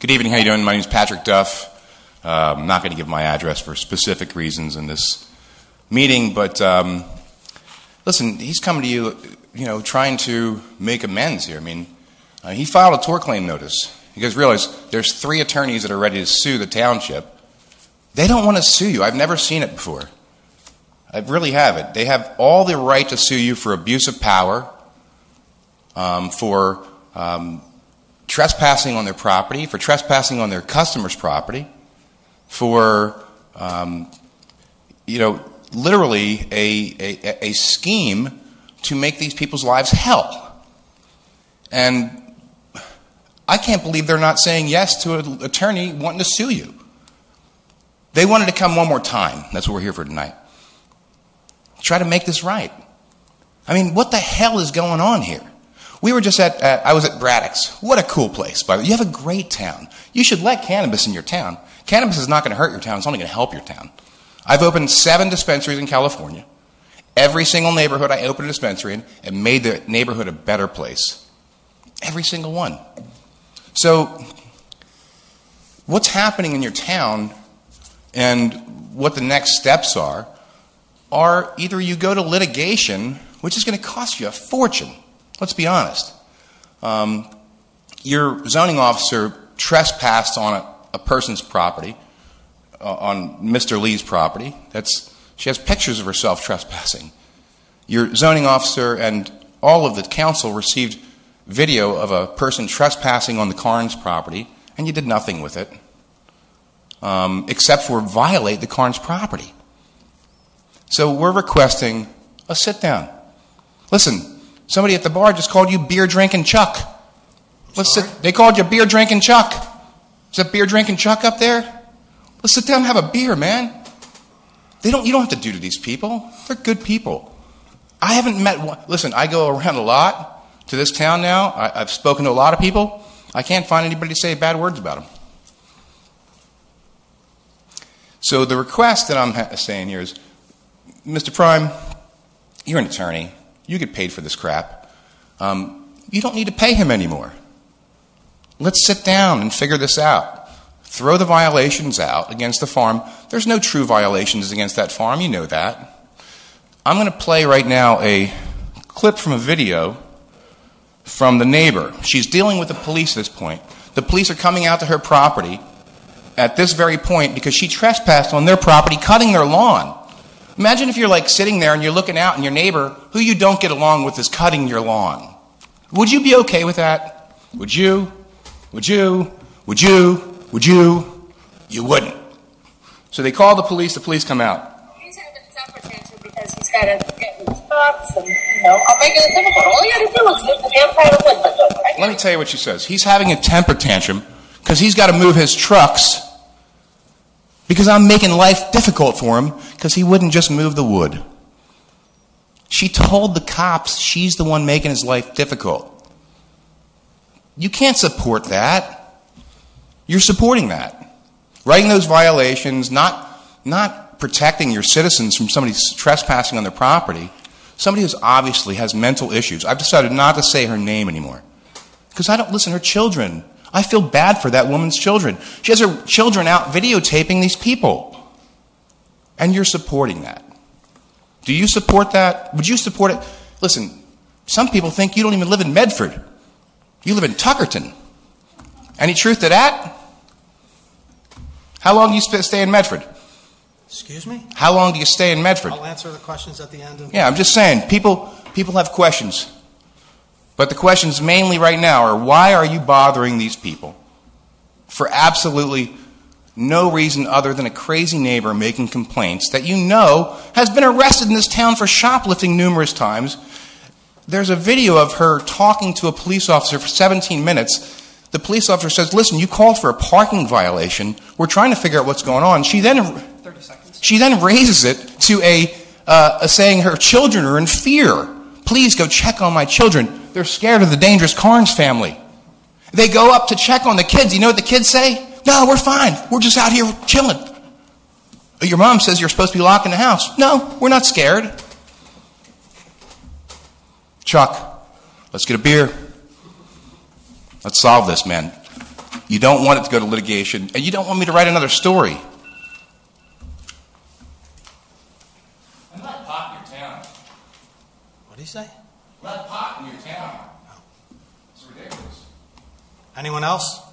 Good evening. How you doing? My name is Patrick Duff. I'm not going to give my address for specific reasons in this meeting, but listen, he's coming to you, trying to make amends here. I mean, he filed a tort claim notice. You guys realize there's 3 attorneys that are ready to sue the township. They don't want to sue you. I've never seen it before. I really haven't. They have all the right to sue you for abuse of power, for trespassing on their property, for trespassing on their customers' property, for literally a scheme to make these people's lives hell. And I can't believe they're not saying yes to an attorney wanting to sue you. They wanted to come one more time. That's what we're here for tonight. Try to make this right. I mean, what the hell is going on here? We were just I was at Braddock's. What a cool place, by the way. You have a great town. You should let cannabis in your town. Cannabis is not going to hurt your town. It's only going to help your town. I've opened 7 dispensaries in California. Every single neighborhood I opened a dispensary in and made the neighborhood a better place. Every single one. So what's happening in your town and what the next steps are either you go to litigation, which is going to cost you a fortune. Let's be honest. Your zoning officer trespassed on a person's property, on Mr. Lee's property. She has pictures of herself trespassing. Your zoning officer and all of the council received video of a person trespassing on the Carnes property, and you did nothing with it, except for violate the Carnes property. So we're requesting a sit-down. Listen, somebody at the bar just called you beer-drinking Chuck. They called you beer-drinking Chuck. Is that beer-drinking Chuck up there? Let's sit down and have a beer, man. You don't have to do to these people. They're good people. I haven't met one. Listen, I go around a lot to this town now. I've spoken to a lot of people. I can't find anybody to say bad words about them. So the request that I'm saying here is, Mr. Prime, you're an attorney. You get paid for this crap. You don't need to pay him anymore. Let's sit down and figure this out. Throw the violations out against the farm. There's no true violations against that farm. You know that. I'm going to play right now a clip from a video from the neighbor. She's dealing with the police at this point. The police are coming out to her property at this very point because she trespassed on their property, cutting their lawn. Imagine if you're like sitting there and you're looking out and your neighbor, who you don't get along with, is cutting your lawn. Would you be okay with that? Would you? Would you? Would you? Would you? You wouldn't. So they call the police come out. He's having a temper tantrum because he's got to get his trucks and, I'm making it difficult. All you got to do is lift the damn title window. Let me tell you what she says. He's having a temper tantrum because he's got to move his trucks because I'm making life difficult for him because he wouldn't just move the wood. She told the cops she's the one making his life difficult. You can't support that. You're supporting that. Writing those violations, not protecting your citizens from somebody trespassing on their property. Somebody who obviously has mental issues. I've decided not to say her name anymore because I don't listen to her children. I feel bad for that woman's children. She has her children out videotaping these people. And you're supporting that. Do you support that? Would you support it? Listen, some people think you don't even live in Medford. You live in Tuckerton. Any truth to that? How long do you stay in Medford? Excuse me? How long do you stay in Medford? I'll answer the questions at the end of... Yeah, I'm just saying, people have questions. But the questions mainly right now are, why are you bothering these people for absolutely no reason other than a crazy neighbor making complaints that you know has been arrested in this town for shoplifting numerous times? There's a video of her talking to a police officer for 17 minutes. The police officer says, listen, you called for a parking violation. We're trying to figure out what's going on. She then raises it to saying her children are in fear. Please go check on my children. They're scared of the dangerous Carnes family. They go up to check on the kids. You know what the kids say? No, we're fine. We're just out here chilling. Your mom says you're supposed to be locked in the house. No, we're not scared. Chuck, let's get a beer. Let's solve this, man. You don't want it to go to litigation, and you don't want me to write another story. And let pot in your town. What do you say? Let pot in your town. It's ridiculous. Anyone else?